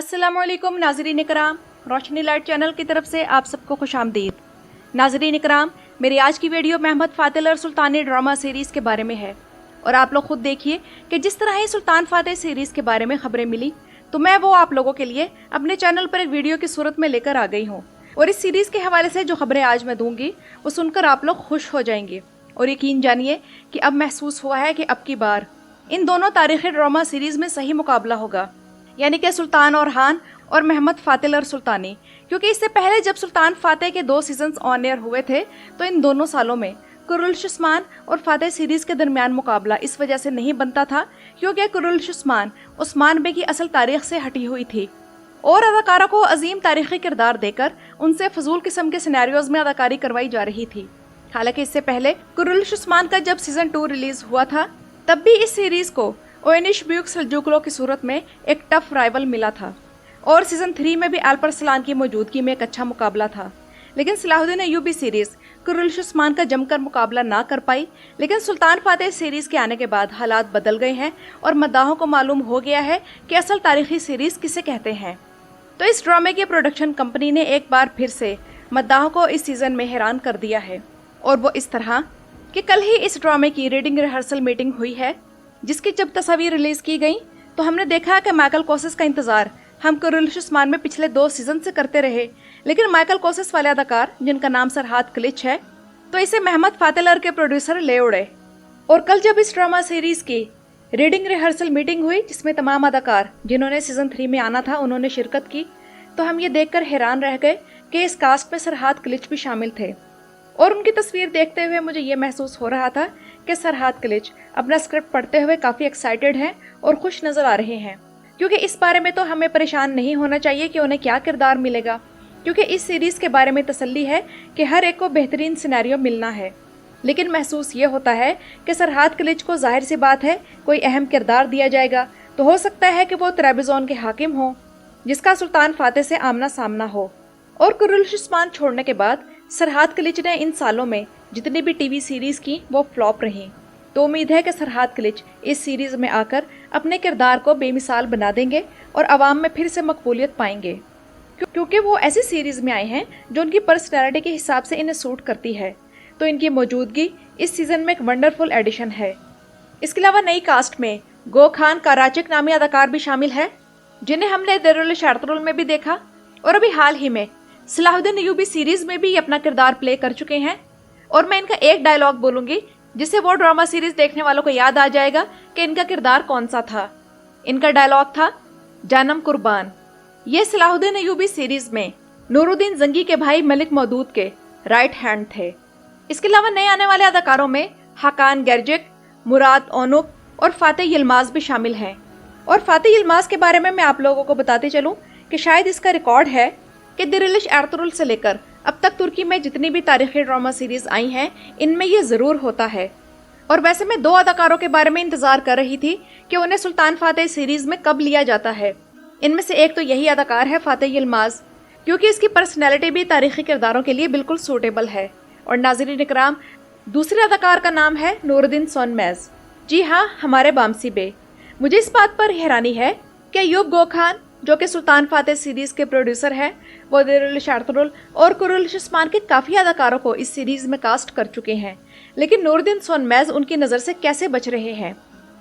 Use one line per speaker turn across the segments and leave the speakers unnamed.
अस्सलामुअलैकुम नाज़रीन इकराम, रोशनी light channel की तरफ से आप सबको खुशामदीद। नाज़रीन इकराम, मेरी आज की वीडियो महमद फातिल और सुल्तानी ड्रामा सीरीज़ के बारे में है। और आप लोग खुद देखिए कि जिस तरह ही सुल्तान फातिह सीरीज़ के बारे में खबरें मिली तो मैं वो आप लोगों के लिए अपने चैनल पर एक वीडियो की सूरत में लेकर आ गई हूँ। और इस सीरीज़ के हवाले से जो खबरें आज मैं दूंगी वो सुनकर आप लोग खुश हो जाएंगे। और यकीन जानिए कि अब महसूस हुआ है कि अब की बार इन दोनों तारीख़ी ड्रामा सीरीज़ में सही मुकाबला होगा, यानी कि सुल्तान और हान और महमद फातिल और सुल्तानी। क्योंकि इससे पहले जब सुल्तान फातिह के 2 सीजन्स ऑन एयर हुए थे तो इन दोनों सालों में कुर्रुल्श उस्मान और फातिह सीरीज़ के दरमियान मुकाबला इस वजह से नहीं बनता था क्योंकि कुर्रुल्श उस्मान उस्मान बे की असल तारीख से हटी हुई थी और अदाकारों को अजीम तारीखी किरदार देकर उनसे फजूल किस्म के सिनेरियोज में अदाकारी करवाई जा रही थी। हालांकि इससे पहले कुर्रुल्श उस्मान का जब सीजन 2 रिलीज हुआ था तब भी इस सीरीज़ को ओयनिश ब्यूक सल्जूकलो की सूरत में एक टफ राइवल मिला था और सीजन 3 में भी अल्परसलान की मौजूदगी में एक अच्छा मुकाबला था। लेकिन सलाहुद्दीन अय्यूबी सीरीज़ कुर्रुल्श उस्मान का जमकर मुकाबला ना कर पाई। लेकिन सुल्तान फातिह सीरीज़ के आने के बाद हालात बदल गए हैं और मद्दाहों को मालूम हो गया है कि असल तारीखी सीरीज़ किसे कहते हैं। तो इस ड्रामे की प्रोडक्शन कंपनी ने एक बार फिर से मद्दाहों को इस सीज़न में हैरान कर दिया है। और वो इस तरह कि कल ही इस ड्रामे की रीडिंग रिहर्सल मीटिंग हुई है, जिसकी जब तस्वीर रिलीज़ की गई तो हमने देखा कि माइकल कोसिस का इंतज़ार हम कुर्रुल्श उस्मान में पिछले 2 सीजन से करते रहे। लेकिन माइकल कोसिस वाले अदाकार जिनका नाम सरहाद क्लिच है तो इसे महमद फातिल के प्रोड्यूसर ले उड़े। और कल जब इस ड्रामा सीरीज़ की रीडिंग रिहर्सल मीटिंग हुई जिसमें तमाम अदाकार जिन्होंने सीजन 3 में आना था उन्होंने शिरकत की, तो हम ये देखकर हैरान रह गए कि इस कास्ट में सरहाद क्लिच भी शामिल थे। और उनकी तस्वीर देखते हुए मुझे ये महसूस हो रहा था कि सरहाद क्लिच अपना स्क्रिप्ट पढ़ते हुए काफ़ी एक्साइटेड हैं और खुश नज़र आ रहे हैं। क्योंकि इस बारे में तो हमें परेशान नहीं होना चाहिए कि उन्हें क्या किरदार मिलेगा, क्योंकि इस सीरीज़ के बारे में तसल्ली है कि हर एक को बेहतरीन सिनेरियो मिलना है। लेकिन महसूस ये होता है कि सरहाद क्लिच को जाहिर सी बात है कोई अहम किरदार दिया जाएगा तो हो सकता है कि वो ट्रेबज़ोन के हाकिम हो जिसका सुल्तान फातिह से आमना सामना हो। और कुर्रुल्श उस्मान छोड़ने के बाद सरहाद क्लिच ने इन सालों में जितनी भी टीवी सीरीज़ की वो फ्लॉप रहीं। तो उम्मीद है कि सरहाद क्लिच इस सीरीज़ में आकर अपने किरदार को बेमिसाल बना देंगे और आवाम में फिर से मकबूलियत पाएंगे, क्योंकि वो ऐसी सीरीज़ में आए हैं जो उनकी पर्सनैलिटी के हिसाब से इन्हें सूट करती है। तो इनकी मौजूदगी इस सीज़न में एक वंडरफुल एडिशन है। इसके अलावा नई कास्ट में गो खान कराचिक नामी अदाकार भी शामिल है जिन्हें हमने दरुल शारतरुल में भी देखा और अभी हाल ही में सलाहुद्दीन अय्यूबी सीरीज़ में भी अपना किरदार प्ले कर चुके हैं। और मैं इनका एक डायलॉग बोलूँगी जिससे वो ड्रामा सीरीज़ देखने वालों को याद आ जाएगा कि इनका किरदार कौन सा था। इनका डायलॉग था, जानम कुर्बान। ये सलाहुद्दीन अय्यूबी सीरीज़ में नूरुद्दीन जंगी के भाई मलिक मौदूद के राइट हैंड थे। इसके अलावा नए आने वाले अदाकारों में हाकान गैरजिक, मुराद ओनुक और फातिह यिल्माज भी शामिल हैं। और फातिह यिल्माज के बारे में मैं आप लोगों को बताते चलूँ कि शायद इसका रिकॉर्ड है कि दिरिलिश एर्तुरुल से लेकर अब तक तुर्की में जितनी भी तारीखी ड्रामा सीरीज़ आई हैं इनमें ये ज़रूर होता है। और वैसे मैं 2 अदाकारों के बारे में इंतज़ार कर रही थी कि उन्हें सुल्तान फातिह सीरीज़ में कब लिया जाता है। इनमें से एक तो यही अदाकार है फातिह यिल्माज, क्योंकि इसकी पर्सनैलिटी भी तारीखी किरदारों के लिए बिल्कुल सूटेबल है। और नाज़रीन इकराम, दूसरे अदाकार का नाम है नूरुद्दीन सोनमेज़। जी हाँ, हमारे बामसी बे। मुझे इस बात पर हैरानी है कि अय्यूब गो खान जो कि सुल्तान फातिह सीरीज़ के प्रोड्यूसर हैं वो दरुल शारतरुल और कुर्रुल्श उस्मान के काफ़ी अदाकारों को इस सीरीज़ में कास्ट कर चुके हैं। लेकिन नूरुद्दीन सोनमेज़ उनकी नज़र से कैसे बच रहे हैं।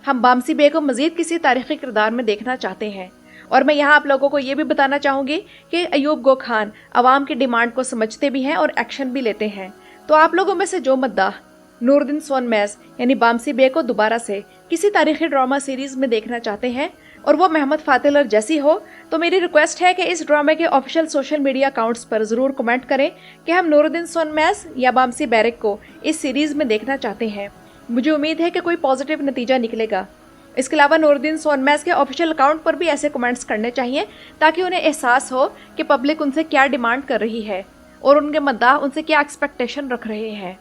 हम बामसी बे को मज़ीद किसी तारीखी किरदार में देखना चाहते हैं। और मैं यहाँ आप लोगों को ये भी बताना चाहूँगी कि अय्यूब गो खान आवाम की डिमांड को समझते भी हैं और एक्शन भी लेते हैं। तो आप लोगों में से जो मद्दाह नूरुद्दीन सोनमेज़ यानी बामसी बे को दोबारा से किसी तारीखी ड्रामा सीरीज़ में देखना चाहते हैं और वो महमद फातिल जैसी हो, तो मेरी रिक्वेस्ट है कि इस ड्रामे के ऑफिशियल सोशल मीडिया अकाउंट्स पर ज़रूर कमेंट करें कि हम नूरुद्दीन सोनमेज़ या बामसी बैरक को इस सीरीज़ में देखना चाहते हैं। मुझे उम्मीद है कि कोई पॉजिटिव नतीजा निकलेगा। इसके अलावा नूरुद्दीन सोनमेज़ के ऑफिशियल अकाउंट पर भी ऐसे कमेंट्स करने चाहिए ताकि उन्हें एहसास हो कि पब्लिक उनसे क्या डिमांड कर रही है और उनके मद्दाह उनसे क्या एक्सपेक्टेशन रख रहे हैं।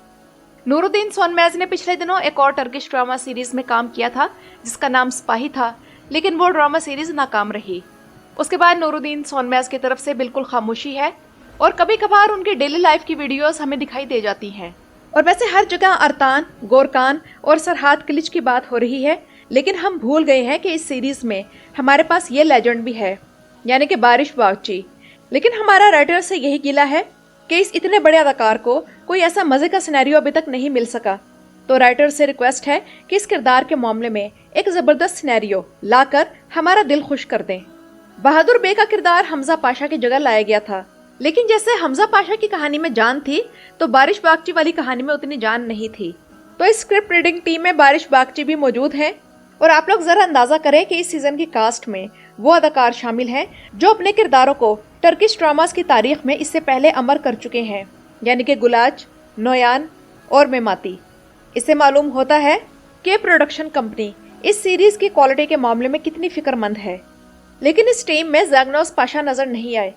नूरुद्दीन सोनमेज़ ने पिछले दिनों एक और टर्किश ड्रामा सीरीज़ में काम किया था जिसका नाम सिपाही था, लेकिन वो ड्रामा सीरीज़ नाकाम रही। उसके बाद नूरुद्दीन सोनमेज़ की तरफ से बिल्कुल खामोशी है और कभी कभार उनकी डेली लाइफ की वीडियोस हमें दिखाई दे जाती हैं। और वैसे हर जगह अरतान, गोरकान और सरहाद क्लिच की बात हो रही है, लेकिन हम भूल गए हैं कि इस सीरीज़ में हमारे पास ये लेजेंड भी है यानी कि बारिश बागची। लेकिन हमारा राइटर से यही गिला है कि इस इतने बड़े अदाकार को कोई ऐसा मजे का सिनेरियो अभी तक नहीं मिल सका। तो राइटर से रिक्वेस्ट है कि इस किरदार के मामले में एक जबरदस्त सिनेरियो लाकर हमारा दिल खुश कर दें। बहादुर बे का किरदार हमजा पाशा की जगह लाया गया था, लेकिन जैसे हमजा पाशा की कहानी में जान थी तो बारिश बागची वाली कहानी में उतनी जान नहीं थी। तो इस स्क्रिप्ट रीडिंग टीम में बारिश बागची भी मौजूद है। और आप लोग जरा अंदाजा करें कि इस सीजन की कास्ट में वो अदाकार शामिल हैं जो अपने किरदारों को टर्किश ड्रामास की तारीख में इससे पहले अमर कर चुके हैं, यानी कि गुलाच, नोयान और मेमाती। इससे मालूम होता है कि प्रोडक्शन कंपनी इस सीरीज की क्वालिटी के मामले में कितनी फिक्रमंद है। लेकिन इस टीम में ज़ैगनोस पाशा नजर नहीं आए।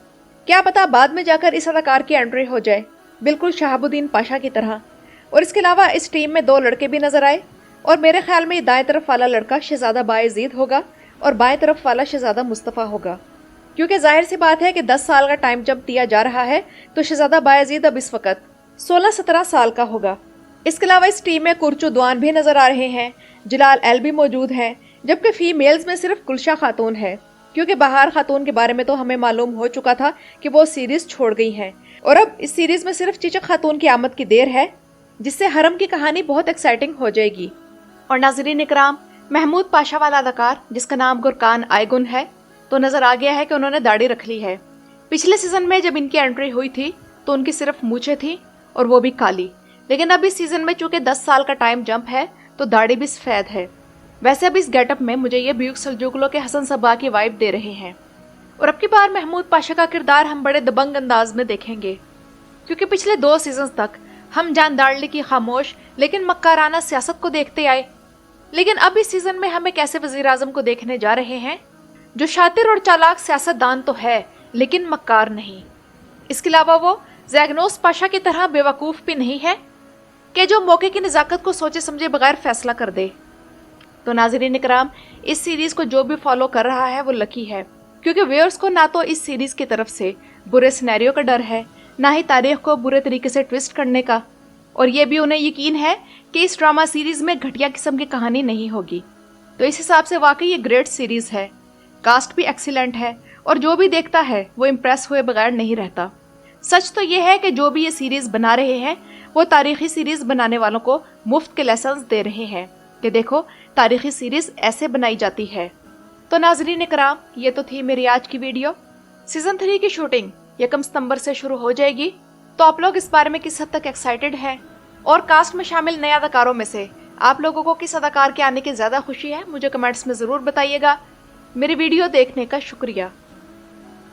क्या पता बाद में जाकर इस अदाकार की एंट्री हो जाए, बिल्कुल शहाबुद्दीन पाशा की तरह। और इसके अलावा इस टीम में 2 लड़के भी नजर आए, और मेरे ख्याल में दाएं तरफ वाला लड़का शहजादा बायजीद होगा और बाएं तरफ वाला शहजादा मुस्तफ़ा होगा, क्योंकि जाहिर सी बात है कि 10 साल का टाइम जब दिया जा रहा है तो शहजादा बायजीद अब इस वक्त 16-17 साल का होगा। इसके अलावा इस टीम में कुरचू द्वान भी नजर आ रहे हैं, जलाल एल भी मौजूद है, जबकि फीमेल्स में सिर्फ गुलशा खातून है, क्योंकि बहार खातून के बारे में तो हमें मालूम हो चुका था कि वो सीरीज छोड़ गई हैं, और अब इस सीरीज में सिर्फ चीचक खातून की आमद की देर है, जिससे हरम की कहानी बहुत एक्साइटिंग हो जाएगी। और नाज़रीन इकराम, महमूद पाशा वाला अदाकार जिसका नाम गुरकान आयगुन है, तो नजर आ गया है कि उन्होंने दाढ़ी रख ली है। पिछले सीजन में जब इनकी एंट्री हुई थी तो उनकी सिर्फ मूछें थी और वो भी काली, लेकिन अब इस सीजन में चूंकि 10 साल का टाइम जंप है तो दाढ़ी भी सफेद है। वैसे अब इस गेटअप में मुझे ये ब्यूक सल्जूकलो के हसन सबा की वाइब दे रहे हैं। और अब की बार महमूद पाशा का किरदार हम बड़े दबंग अंदाज में देखेंगे, क्योंकि पिछले 2 सीजन तक हम जानदारली की खामोश लेकिन मक्काराना सियासत को देखते आए, लेकिन अब इस सीजन में हम एक ऐसे वजीर आजम को देखने जा रहे हैं जो शातिर और चालाक सियासतदान तो है लेकिन मक्कार नहीं। इसके अलावा वो ज़ैगनोस पाशा की तरह बेवकूफ़ भी नहीं है कि जो मौके की नज़ाकत को सोचे समझे बगैर फैसला कर दे। तो नाज़रीन इकराम, इस सीरीज़ को जो भी फॉलो कर रहा है वो लकी है, क्योंकि व्यूअर्स को ना तो इस सीरीज़ की तरफ से बुरे सिनेरियो का डर है, ना ही तारीख को बुरे तरीके से ट्विस्ट करने का, और ये भी उन्हें यकीन है कि इस ड्रामा सीरीज़ में घटिया किस्म की कहानी नहीं होगी। तो इस हिसाब से वाकई ये ग्रेट सीरीज़ है। कास्ट भी एक्सीलेंट है और जो भी देखता है वो इम्प्रेस हुए बगैर नहीं रहता। सच तो ये है कि जो भी ये सीरीज़ बना रहे हैं वो तारीखी सीरीज़ बनाने वालों को मुफ्त के लेसन्स दे रहे हैं कि देखो तारीखी सीरीज़ ऐसे बनाई जाती है। तो नाज़रीन इकराम, ये तो थी मेरी आज की वीडियो। सीज़न 3 की शूटिंग 1 सितंबर से शुरू हो जाएगी, तो आप लोग इस बारे में किस हद तक एक्साइटेड हैं, और कास्ट में शामिल नए अदाकारों में से आप लोगों को किस अदाकार के आने की ज़्यादा खुशी है, मुझे कमेंट्स में ज़रूर बताइएगा। मेरी वीडियो देखने का शुक्रिया।